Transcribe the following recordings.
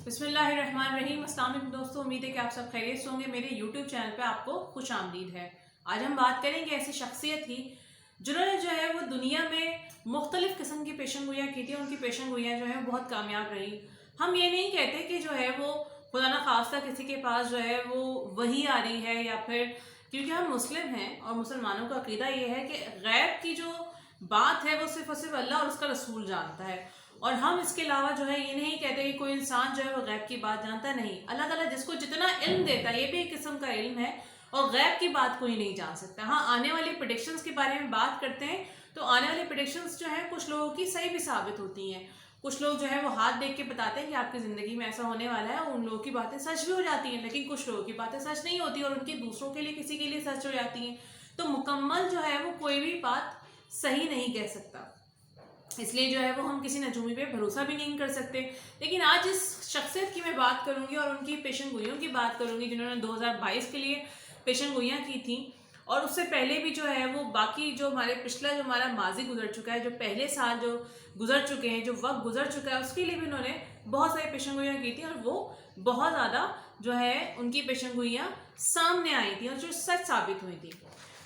बिस्मिल्लाहिर्रहमानिर्रहीम। अस्सलाम वालेकुम दोस्तों, उम्मीद है कि आप सब खैरियत से होंगे। मेरे यूट्यूब चैनल पे आपको खुश आमदीद है। आज हम बात करेंगे ऐसी शख्सियत की जिन्होंने जो है वो दुनिया में मुख्तलिफ किस्म की पेशन गोइयाँ की थी। उनकी पेशन गोइयाँ जो है बहुत कामयाब रही। हम ये नहीं कहते कि जो है वो खुदा न खास्ता किसी के पास जो है वो वही आ रही है, या फिर क्योंकि हम मुस्लिम हैं और मुसलमानों का अकीदा ये है कि गैब की जो बात है वो सिर्फ और सिर्फ अल्लाह और उसका रसूल जानता है। और हम इसके अलावा जो है ये नहीं कहते कि कोई इंसान जो है वो गैब की बात जानता नहीं। अल्लाह ताला जिसको जितना इल्म देता है, ये भी एक किस्म का इल्म है, और गैब की बात कोई नहीं जान सकता। हाँ, आने वाली प्रेडिक्शंस के बारे में बात करते हैं तो आने वाली प्रेडिक्शंस जो है कुछ लोगों की सही भी साबित होती हैं। कुछ लोग जो है वो हाथ देख के बताते हैं कि आपकी ज़िंदगी में ऐसा होने वाला है, और उन लोगों की बातें सच भी हो जाती हैं। लेकिन कुछ लोगों की बातें सच नहीं होती और उनकी दूसरों के लिए, किसी के लिए सच हो जाती हैं। तो मुकम्मल जो है वो कोई भी बात सही नहीं कह सकता, इसलिए जो है वो हम किसी नजूमी पे भरोसा भी नहीं कर सकते। लेकिन आज इस शख्सियत की मैं बात करूंगी और उनकी पेशन गोइयों की बात करूंगी जिन्होंने 2022 के लिए पेशन गोइयाँ की थी, और उससे पहले भी जो है वो बाकी जो हमारे पिछला जो हमारा माजी गुजर चुका है, जो पहले साल जो गुजर चुके हैं, जो वक्त गुजर चुका है, उसके लिए भी उन्होंने बहुत सारी पेशन गोइयाँ की थी, और वो बहुत ज़्यादा जो है उनकी पेशन गोइयाँ सामने आई थी और जो सच साबित हुई थी।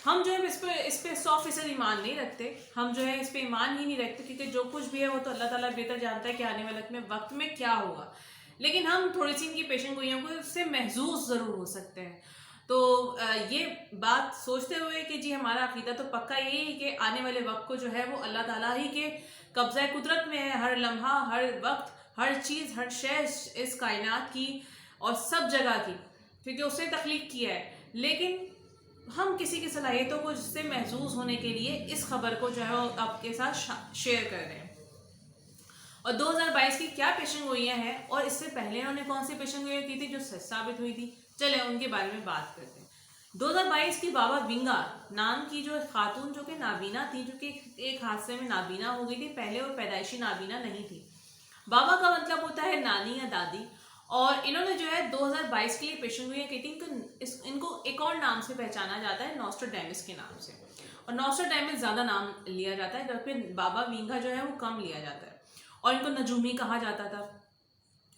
हम जो है इस पे 100% ईमान नहीं रखते। हम जो है इस पे ईमान ही नहीं रखते, क्योंकि जो कुछ भी है वो तो अल्लाह ताला बेहतर जानता है कि आने वाले वक्त में क्या होगा। लेकिन हम थोड़ी सी इनकी पेशन गोइयों को इससे महजूज ज़रूर हो सकते हैं। तो ये बात सोचते हुए कि जी हमारा अकीदा तो पक्का यही है कि आने वाले वक्त को जो है वो अल्लाह ताला ही के कब्ज़ा कुदरत में है। हर लम्हा, हर वक्त, हर चीज़, हर शय इस कायनात की और सब जगह की, क्योंकि उसने तख्लीक किया है। लेकिन हम किसी की सलाहियतों को जिससे महसूस होने के लिए इस खबर को जो है वो आपके साथ शेयर कर रहे हैं। और 2022 की क्या पेशन गोइयाँ हैं और इससे पहले उन्होंने कौन सी पेशन गोइयाँ की थी जो सच साबित हुई थी, चले उनके बारे में बात करते हैं। 2022 की बाबा विंगा नाम की जो खातून जो कि नाबीना थी, जो कि एक हादसे में नाबीना हो गई थी। पहले वो पैदाइशी नाबीना नहीं थी। बाबा का मतलब होता है नानी या दादी, और इन्होंने जो है 2022 के लिए पेशन गोइयाँ की थी। इनको एक और नाम से पहचाना जाता है, नॉस्ट्राडेमस के नाम से, और नॉस्ट्राडेमस ज़्यादा नाम लिया जाता है, जबकि बाबा विंगा जो है वो कम लिया जाता है। और इनको नजूमी कहा जाता था।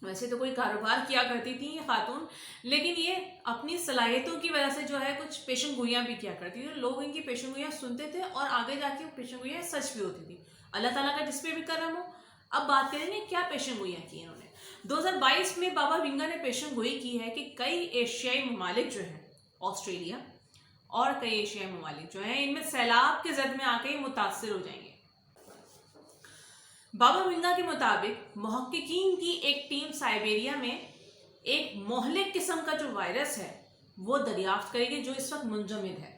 वैसे तो कोई कारोबार किया करती थी ये खातून, लेकिन ये अपनी सलाहियतों की वजह से जो है कुछ पेशन गोइयाँ भी किया करती थी। लोग इनकी पेशन गोइयाँ सुनते थे और आगे जाके पेशन गोइयाँ सच भी होती थी। अल्लाह ताला का जिस पे भी करम हो। अब बात करेंगे क्या पेशन गोइयाँ की इन्होंने। 2022 में बाबा विंगा ने पेशन गोई की है कि कई एशियाई ममालिक जो हैं, ऑस्ट्रेलिया और कई एशियाई ममालिक जो हैं, इनमें सैलाब के जद में आके मुतासर हो जाएंगे। बाबा विंगा के मुताबिक मुहक्किकीन की एक टीम साइबेरिया में एक मोहलिक किस्म का जो वायरस है वो दरियाफ्त करेगी, जो इस वक्त मुंजमद है।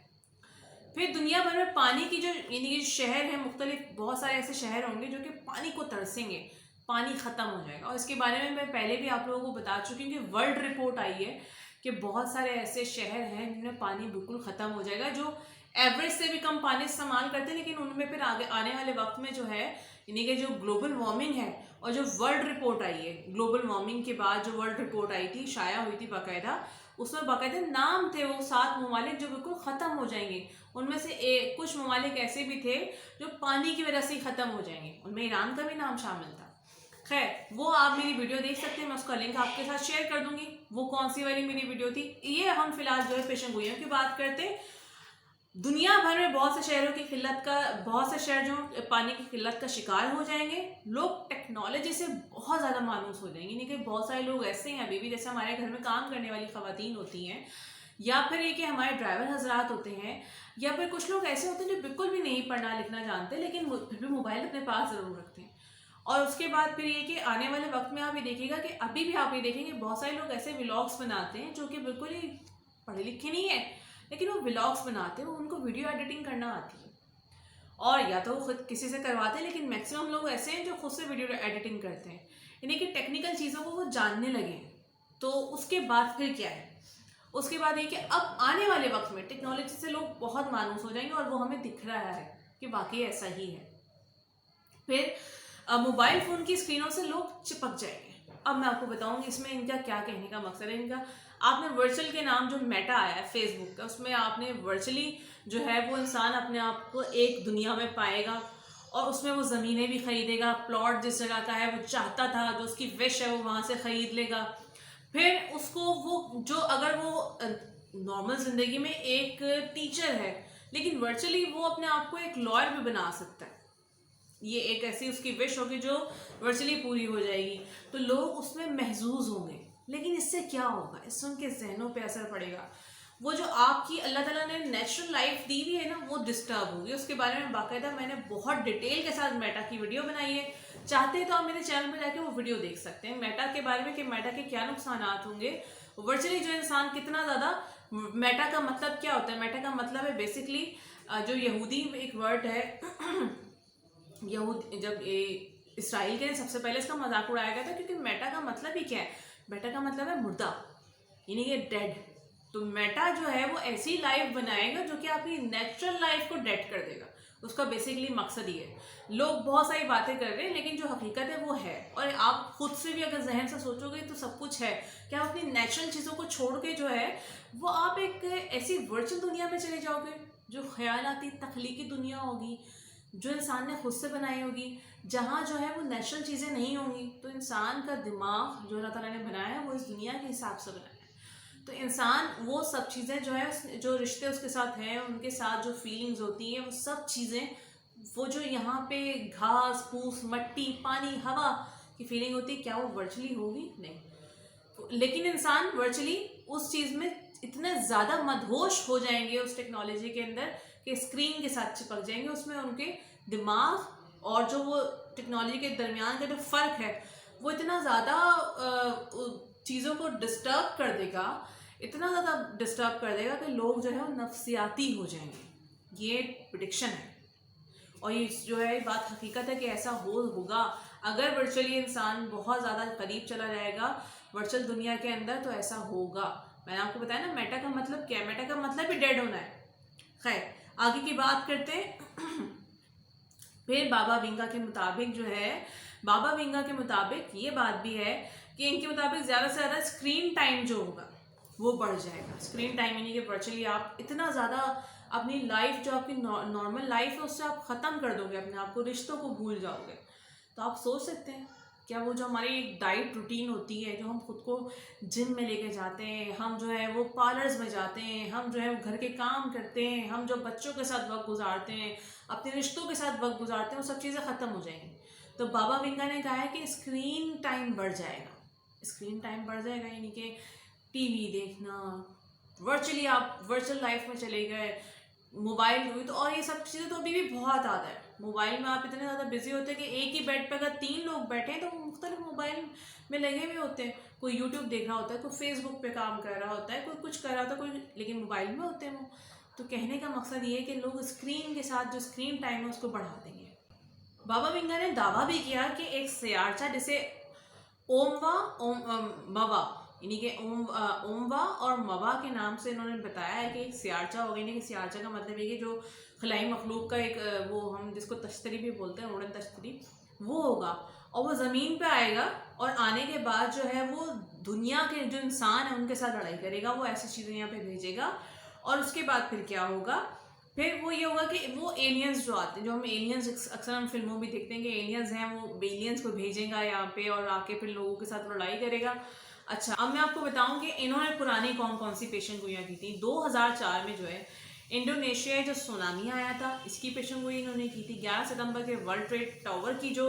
फिर दुनिया भर में पानी की जो यानी शहर है, मुख्तलिफ बहुत सारे ऐसे शहर होंगे जो कि पानी को तरसेंगे, पानी ख़त्म हो जाएगा। और इसके बारे में मैं पहले भी आप लोगों को बता चुकी हूँ कि वर्ल्ड रिपोर्ट आई है कि बहुत सारे ऐसे शहर हैं जिनमें पानी बिल्कुल ख़त्म हो जाएगा, जो एवरेज से भी कम पानी इस्तेमाल करते हैं। लेकिन उनमें फिर आगे आने वाले वक्त में जो है यानी कि जो ग्लोबल वार्मिंग है, और जो वर्ल्ड रिपोर्ट आई है ग्लोबल वार्मिंग के बाद, जो वर्ल्ड रिपोर्ट आई थी, शाया हुई थी बाकायदा, उसमें बाकायदा नाम थे वो 7 ममालिक जो बिल्कुल ख़त्म हो जाएंगे। उनमें से कुछ ममालिक ऐसे भी थे जो पानी की वजह से ही ख़त्म हो जाएंगे। उनमें ईरान का भी नाम शामिल था। खैर, वो आप मेरी वीडियो देख सकते हैं, मैं उसका लिंक आपके साथ शेयर कर दूंगी। वो कौन सी वाली मेरी वीडियो थी। ये हम फिलहाल जो है पेशन गोइयों की बात करते हैं। दुनिया भर में बहुत से शहरों की किल्लत का, बहुत से शहर जो पानी की किल्लत का शिकार हो जाएंगे। लोग टेक्नोलॉजी से बहुत ज़्यादा मायूस हो जाएंगे। यानी कि बहुत सारे लोग ऐसे हैं अभी भी, जैसे हमारे घर में काम करने वाली ख़वातीन होती हैं, या फिर ये कि हमारे ड्राइवर हजरात होते हैं, या फिर कुछ लोग ऐसे होते हैं जो बिल्कुल भी नहीं पढ़ना लिखना जानते, लेकिन फिर भी मोबाइल अपने पास ज़रूर रखते हैं। और उसके बाद फिर ये कि आने वाले वक्त में आप ये देखिएगा कि अभी भी आप ये देखेंगे बहुत सारे लोग ऐसे व्लॉग्स बनाते हैं जो कि बिल्कुल ही पढ़े लिखे नहीं है, लेकिन वो व्लॉग्स बनाते हैं, उनको वीडियो एडिटिंग करना आती है। और या तो वो खुद किसी से करवाते हैं, लेकिन मैक्सिमम लोग ऐसे हैं जो खुद से वीडियो एडिटिंग करते हैं, यानी कि टेक्निकल चीज़ों को वो जानने लगे हैं। तो उसके बाद फिर क्या है, उसके बाद ये कि अब आने वाले वक्त में टेक्नोलॉजी से लोग बहुत मायूस हो जाएंगे, और वो हमें दिख रहा है कि वाकई ऐसा ही है। फिर मोबाइल फ़ोन की स्क्रीनों से लोग चिपक जाएंगे। अब मैं आपको बताऊंगी इसमें इनका क्या कहने का मकसद है। इनका, आपने वर्चुअल के नाम जो मेटा आया है फेसबुक का, उसमें आपने वर्चुअली जो है वो इंसान अपने आप को एक दुनिया में पाएगा, और उसमें वो ज़मीनें भी खरीदेगा, प्लॉट जिस जगह का है वो चाहता था, जो उसकी विश है वो वहाँ से खरीद लेगा। फिर उसको वो जो अगर वो नॉर्मल ज़िंदगी में एक टीचर है, लेकिन वर्चुअली वो अपने आप को एक लॉयर भी बना सकता है। ये एक ऐसी उसकी विश होगी जो वर्चुअली पूरी हो जाएगी, तो लोग उसमें महजूज होंगे। लेकिन इससे क्या होगा, इससे उनके जहनों पे असर पड़ेगा। वो जो आपकी अल्लाह ताला ने नेचुरल लाइफ दी हुई है ना, वो डिस्टर्ब होगी। उसके बारे में बाकायदा मैंने बहुत डिटेल के साथ मेटा की वीडियो बनाई है। चाहते हैं तो आप मेरे चैनल पर जाके वो वीडियो देख सकते हैं, मेटा के बारे में कि मेटा के क्या नुकसान होंगे। वर्चुअली जो इंसान कितना ज़्यादा, मेटा का मतलब क्या होता है? मेटा का मतलब है बेसिकली जो यहूदी एक वर्ड है यहूद, जब इसराइल के सबसे पहले इसका मजाक उड़ाया गया था, क्योंकि मेटा का मतलब ही क्या है? मेटा का मतलब है मुर्दा, यानी कि डेड। तो मेटा जो है वो ऐसी लाइफ बनाएगा जो कि आपकी नेचुरल लाइफ को डेड कर देगा। उसका बेसिकली मकसद ही है। लोग बहुत सारी बातें कर रहे हैं, लेकिन जो हकीकत है वो है। और आप खुद से भी अगर जहन से सोचोगे तो सब कुछ है कि आप अपनी नेचुरल चीज़ों को छोड़ के जो है वो आप एक ऐसी वर्चुअल दुनिया में चले जाओगे जो ख्यालाती तख्लीकी दुनिया होगी, जो इंसान ने खुद से बनाई होगी, जहाँ जो है वो नेचुरल चीज़ें नहीं होंगी। तो इंसान का दिमाग जो अल्लाह ताला ने बनाया है वो इस दुनिया के हिसाब से बनाया है। तो इंसान वो सब चीज़ें जो है, जो रिश्ते उसके साथ हैं, उनके साथ जो फीलिंग्स होती हैं, वो सब चीज़ें, वो जो यहाँ पे घास फूस मट्टी पानी हवा की फीलिंग होती है, क्या वो वर्चुअली होगी? नहीं। लेकिन इंसान वर्चुअली उस चीज़ में इतने ज़्यादा मदहोश हो जाएंगे उस टेक्नोलॉजी के अंदर कि स्क्रीन के साथ चिपक जाएंगे। उसमें उनके दिमाग और जो वो टेक्नोलॉजी के दरमियान का जो फ़र्क है वो इतना ज़्यादा चीज़ों को डिस्टर्ब कर देगा, इतना ज़्यादा डिस्टर्ब कर देगा कि लोग जो है वो नफसियाती हो जाएंगे। ये प्रिडिक्शन है और ये जो है बात हकीकत है कि ऐसा होगा। अगर वर्चुअली इंसान बहुत ज़्यादा करीब चला जाएगा वर्चुअल दुनिया के अंदर तो ऐसा होगा। मैंने आपको बताया ना मेटा का मतलब क्या है? मेटा का मतलब ही डेड होना है। खैर, आगे की बात करते हैं। फिर बाबा विंगा के मुताबिक जो है, बाबा विंगा के मुताबिक ये बात भी है कि इनके मुताबिक ज़्यादा से ज़्यादा स्क्रीन टाइम जो होगा वो बढ़ जाएगा। स्क्रीन टाइम यानी कि वर्चुअली आप इतना ज़्यादा अपनी लाइफ, जो आपकी नॉर्मल लाइफ है, उससे आप ख़त्म कर दोगे अपने आप को, रिश्तों को भूल जाओगे। तो आप सोच सकते हैं क्या वो जो हमारी डाइट रूटीन होती है, जो हम खुद को जिम में लेके जाते हैं, हम जो है वो पार्लर्स में जाते हैं, हम जो है वो घर के काम करते हैं, हम जो बच्चों के साथ वक्त गुजारते हैं, अपने रिश्तों के साथ वक्त गुजारते हैं, वो सब चीज़ें ख़त्म हो जाएंगी। तो बाबा विंगा ने कहा है कि स्क्रीन टाइम बढ़ जाएगा। स्क्रीन टाइम बढ़ जाएगा यानी कि टीवी देखना, वर्चुअली आप वर्चुअल लाइफ में चले गए, मोबाइल हुई तो, और ये सब चीज़ें तो अभी भी बहुत ज़्यादा है। मोबाइल में आप इतने ज़्यादा बिजी होते हैं कि एक ही बेड पे अगर 3 लोग बैठे हैं तो वो मुख्तलिफ मोबाइल में लगे हुए होते हैं। कोई यूट्यूब देख रहा होता है, कोई फेसबुक पे काम कर रहा होता है, कोई कुछ कर रहा होता है, कोई लेकिन मोबाइल में होते हैं वो। तो कहने का मकसद ये है कि लोग स्क्रीन के साथ जो स्क्रीन टाइम है उसको बढ़ा देंगे। बाबा विंगा ने दावा भी किया कि एक सियारचा जिसे ओमवा मवा यानी कि ओमवा और मवा के नाम से इन्होंने बताया है कि एक सियारचा होगा। यानी कि सियारचा का मतलब ये कि जो खलाई मखलूक का एक वो हम जिसको तश्तरी भी बोलते हैं, उड़न तश्तरी, वो होगा और वो ज़मीन पे आएगा और आने के बाद जो है वो दुनिया के जो इंसान है उनके साथ लड़ाई करेगा। वो ऐसी चीज़ें यहाँ पे भेजेगा और उसके बाद फिर क्या होगा? फिर वो ये होगा कि वो एलियंस जो आते हैं, जो हम एलियंस अक्सर हम फिल्मों में देखते हैं कि एलियंस हैं, वो एलियंस को भेजेगा यहाँ पे और आके फिर लोगों के साथ लड़ाई करेगा। अच्छा, अब मैं आपको बताऊं कि इन्होंने पुरानी कौन कौन सी पेशन गोइयाँ की थी। 2004 में जो है इंडोनेशिया जो सुनामी आया था, इसकी पेशन गोई इन्होंने की थी। 11 सितंबर के वर्ल्ड ट्रेड टावर की जो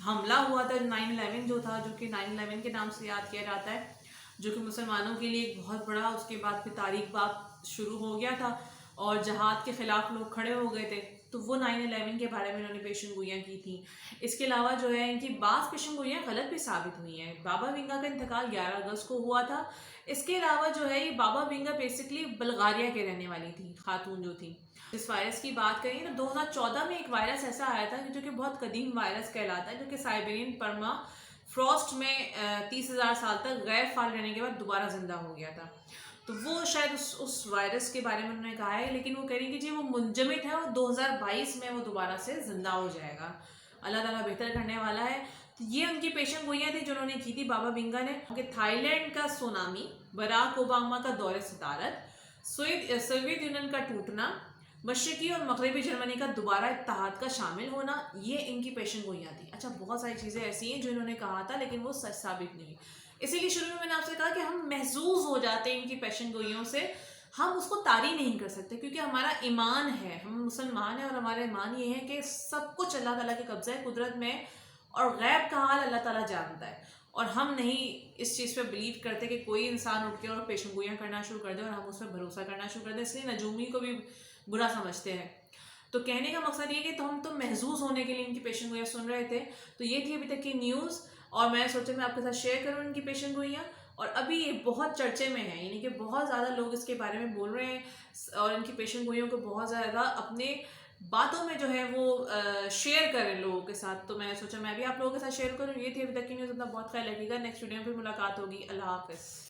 हमला हुआ था, 9/11 जो था, जो कि 9/11 के नाम से याद किया जाता है, जो कि मुसलमानों के लिए एक बहुत बड़ा, उसके बाद फिर तारीख बात शुरू हो गया था और जहाद के ख़िलाफ़ लोग खड़े हो गए थे। तो वो 9/11 के बारे में इन्होंने पेशन गोइयाँ की थी। इसके अलावा जो है इनकी बाज़ पेशन गोइयाँ गलत भी साबित हुई हैं। बाबा विंगा का इंतकाल 11 अगस्त को हुआ था। इसके अलावा जो है ये बाबा विंगा बेसिकली बल्गारिया के रहने वाली थी, खातून जो थी। इस वायरस की बात करें तो 2014 में एक वायरस ऐसा आया था जो कि बहुत कदीम वायरस कहलाता है, जो कि साइबेरियन पर्मा फ्रॉस्ट में 30,000 साल तक गैर फाल रहने के बाद दोबारा जिंदा हो गया था। तो वो शायद उस वायरस के बारे में उन्होंने कहा है, लेकिन वो कह रही कि जी वो मुंजमद है और 2022 में वो दोबारा से जिंदा हो जाएगा। अल्लाह ताला बेहतर करने वाला है। तो ये उनकी पेशन गोइयाँ थी जो उन्होंने की थी बाबा विंगा ने। कि थाईलैंड का सुनामी, बराक ओबामा का दौरे सदारत, सोवियत यूनियन का टूटना, मशरकी और मगरबी जर्मनी का दोबारा इत्तेहाद का शामिल होना, ये इनकी पेशन गोइयाँ थी। अच्छा, बहुत सारी चीज़ें ऐसी हैं जो इन्होंने कहा था लेकिन वो सच साबित नहीं। इसीलिए शुरू में मैंने आपसे कहा कि हम महजूज हो जाते हैं इनकी पेशन गोइयों से, हम उसको तारी नहीं कर सकते क्योंकि हमारा ईमान है, हम मुसलमान हैं और हमारा ईमान ये है कि सब कुछ अल्लाह ताला के कब्ज़े है, कुदरत में, और गैब का हाल अल्लाह ताला जानता है। और हम नहीं इस चीज़ पे बिलीव करते कि कोई इंसान उठ के और पेशन गोइयाँ करना शुरू कर दे और हम उस पर भरोसा करना शुरू कर दें, इसलिए नजूमी को भी बुरा समझते हैं। तो कहने का मकसद ये कि तो हम तो महजूज होने के लिए इनकी पेशन गोइयाँ सुन रहे थे। तो ये थी अभी तक की न्यूज़, और मैं सोचा मैं आपके साथ शेयर करूँ इनकी पेशन गोइयाँ। और अभी ये बहुत चर्चे में है, यानी कि बहुत ज़्यादा लोग इसके बारे में बोल रहे हैं और इनकी पेशन गोइयों को बहुत ज़्यादा अपने बातों में जो है वो शेयर करें लोगों के साथ। तो मैं सोचा मैं भी आप लोगों के साथ शेयर करूँ। ये थी अभी तक की न्यूज़। अपना बहुत ख्याल रखिएगा। नेक्स्ट वीडियो में फिर मुलाकात होगी। अल्लाह हाफ़िज़।